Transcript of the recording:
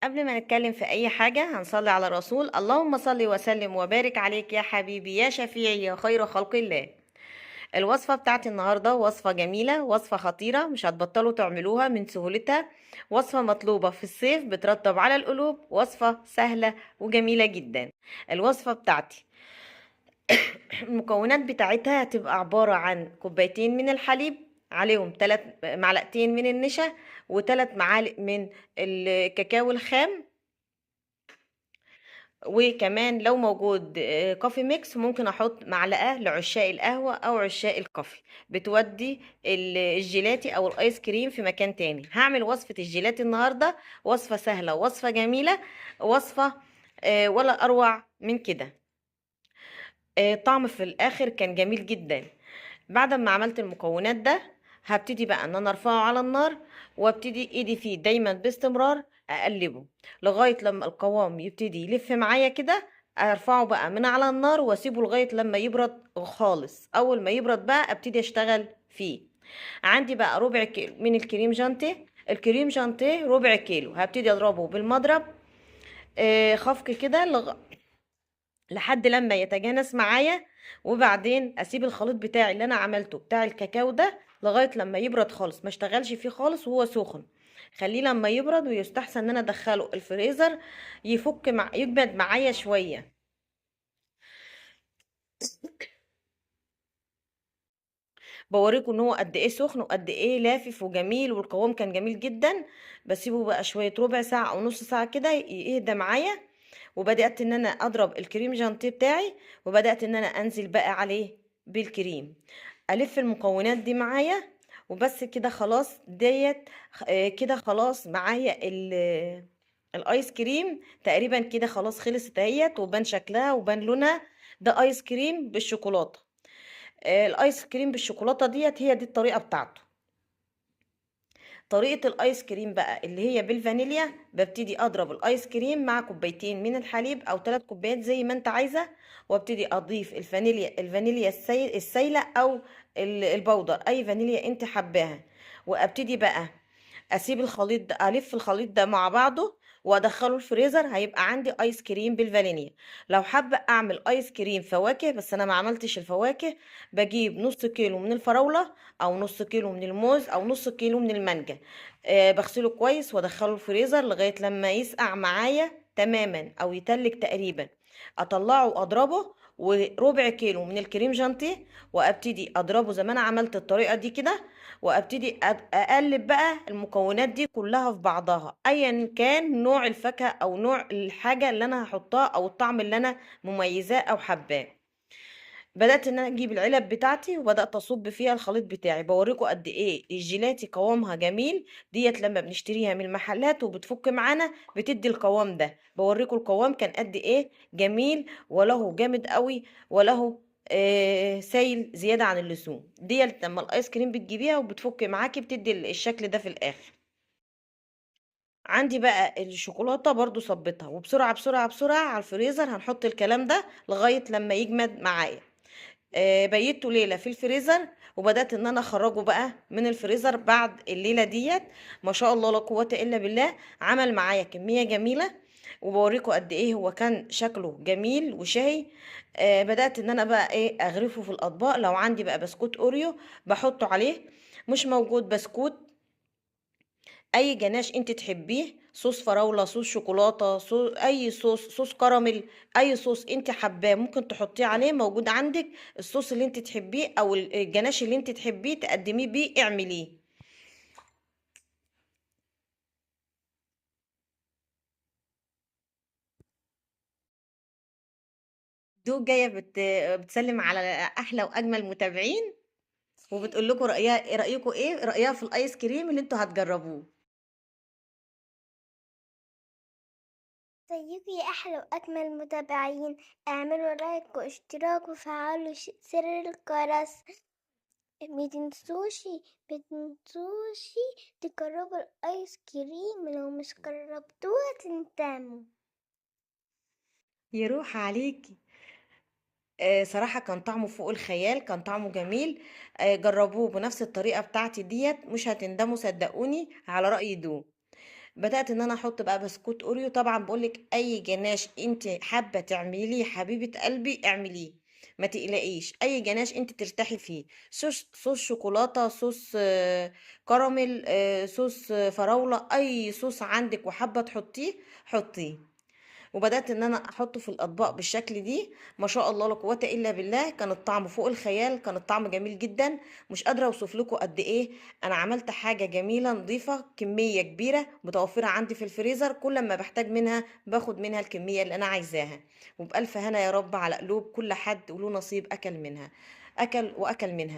قبل ما نتكلم في أي حاجة هنصلي على الرسول. اللهم صل وسلم وبارك عليك يا حبيبي يا شفيعي يا خير خلق الله. الوصفة بتاعتي النهاردة وصفة جميلة، وصفة خطيرة مش هتبطلوا تعملوها من سهولتها. وصفة مطلوبة في الصيف بترطب على القلوب، وصفة سهلة وجميلة جدا. الوصفة بتاعتي المكونات بتاعتها هتبقى عبارة عن كوبايتين من الحليب، عليهم 3 معلقتين من النشا، و3 معالق من الكاكاو الخام، وكمان لو موجود كوفي ميكس ممكن احط معلقه لعشاق القهوه او عشاق الكوفي، بتودي الجيلاتي او الايس كريم في مكان تاني. هعمل وصفه الجيلاتي النهارده، وصفه سهله وصفه جميله، وصفه ولا اروع من كده. طعم في الاخر كان جميل جدا. بعد ما عملت المكونات ده هبتدي بقى ان انا ارفعه على النار، وابتدي ايدي فيه دايما باستمرار اقلبه لغاية لما القوام يبتدي يلف معايا كده. ارفعه بقى من على النار واسيبه لغاية لما يبرد خالص. اول ما يبرد بقى ابتدي اشتغل فيه. عندي بقى ربع كيلو من الكريم جانتيه. الكريم جانتيه ربع كيلو، هبتدي اضربه بالمضرب خفق كده لحد لما يتجانس معايا. وبعدين اسيب الخليط بتاعي اللي انا عملته بتاع الكاكاو ده لغايه لما يبرد خالص، ما اشتغلش فيه خالص وهو سخن. خليه لما يبرد، ويستحسن ان انا ادخله الفريزر يجمد معايا شويه. بوريكم ان هو قد ايه سخن وقد ايه لافف وجميل، والقوام كان جميل جدا. بسيبه بقى شويه ربع ساعه او نص ساعه كده يهدى معايا. وبدات ان انا اضرب الكريم جانتيه بتاعي، وبدات ان انا انزل بقى عليه بالكريم، الف المكونات دي معايا. وبس كده خلاص ديت. كده خلاص معايا الايس كريم تقريبا كده خلاص خلصت اهيت، وبان شكلها وبان لونها. ده ايس كريم بالشوكولاته. الايس كريم بالشوكولاته ديت هي دي الطريقه بتاعته. طريقة الايس كريم بقى اللي هي بالفانيليا، ببتدي اضرب الايس كريم مع كوبايتين من الحليب او 3 كوبايات زي ما انت عايزة، وابتدي اضيف الفانيليا السايلة او البودر، اي فانيليا انت حباها. وابتدي بقى اسيب الخليط ده، الف الخليط ده مع بعضه وادخله الفريزر. هيبقى عندي ايس كريم بالفانيليا. لو حابه اعمل ايس كريم فواكه، بس انا ما عملتش الفواكه، بجيب نص كيلو من الفراوله او نص كيلو من الموز او نص كيلو من المانجا. بغسله كويس وادخله الفريزر لغايه لما يسقع معايا تماما او يتلج تقريبا. اطلعه واضربه. وربع كيلو من الكريم جانتيه، وابتدي اضربه زي ما انا عملت الطريقه دي كده. وابتدي اقلب بقى المكونات دي كلها في بعضها، ايا كان نوع الفاكهه او نوع الحاجه اللي انا هحطها او الطعم اللي انا مميزاه او حباه. بدات ان انا اجيب العلب بتاعتي وبدات اصب فيها الخليط بتاعي. بوريكم قد ايه الجيلاتي قوامها جميل. ديت لما بنشتريها من المحلات وبتفك معانا بتدي القوام ده. بوريكم القوام كان قد ايه جميل، وله جامد قوي، وله سايل زياده عن اللزوم. ديت لما الايس كريم بتجيبيها وبتفك معاكي بتدي الشكل ده في الاخر. عندي بقى الشوكولاته برضو صبتها، وبسرعه بسرعه بسرعه على الفريزر هنحط الكلام ده لغايه لما يجمد معايا. بيته ليلة في الفريزر، وبدأت ان انا اخرجه بقى من الفريزر بعد الليلة ديت. ما شاء الله لا قوة الا بالله، عمل معايا كمية جميلة. وبوريكم قد ايه هو كان شكله جميل وشهي. بدأت ان انا بقى ايه اغرفه في الاطباق. لو عندي بقى بسكوت اوريو بحطه عليه، مش موجود بسكوت اي جناش انت تحبيه، صوص فراولة، صوص شوكولاتة، اي صوص كراميل، اي صوص انت حباه ممكن تحطيه عليه. موجود عندك الصوص اللي انت تحبيه او الجناش اللي انت تحبيه تقدميه بيه اعمليه. دو جايه بتسلم على احلى واجمل متابعين، وبتقول لكم رايكم ايه رايها في الايس كريم اللي انتوا هتجربوه. ازيكم يا احلى واجمل متابعين. اعملوا لايك واشتراك وفعلوا زر الجرس. متنسوشي تجربوا الايس كريم، لو مش جربتوها تندموا. يروح عليكي. صراحة كان طعمه فوق الخيال، كان طعمه جميل. جربوه بنفس الطريقة بتاعتي ديت، مش هتندموا صدقوني على رأي دو. بدأت ان انا احط بقى بسكوت اوريو. طبعا بقولك اي جناش انت حابة تعمليه حبيبة قلبي اعمليه، ما تقلقيش، اي جناش انت ترتاحي فيه. صوص شوكولاتة، صوص كراميل، صوص فراولة، اي صوص عندك وحابة تحطيه حطيه. وبدأت ان انا احطه في الاطباق بالشكل دي. ما شاء الله لا قوة الا بالله، كان الطعم فوق الخيال، كان الطعم جميل جدا. مش قادرة اوصف لكم قد ايه انا عملت حاجة جميلة نظيفة، كمية كبيرة متوفرة عندي في الفريزر، كل ما بحتاج منها باخد منها الكمية اللي انا عايزاها. وبألف هنا يا رب على قلوب كل حد وله نصيب اكل منها، اكل واكل منها.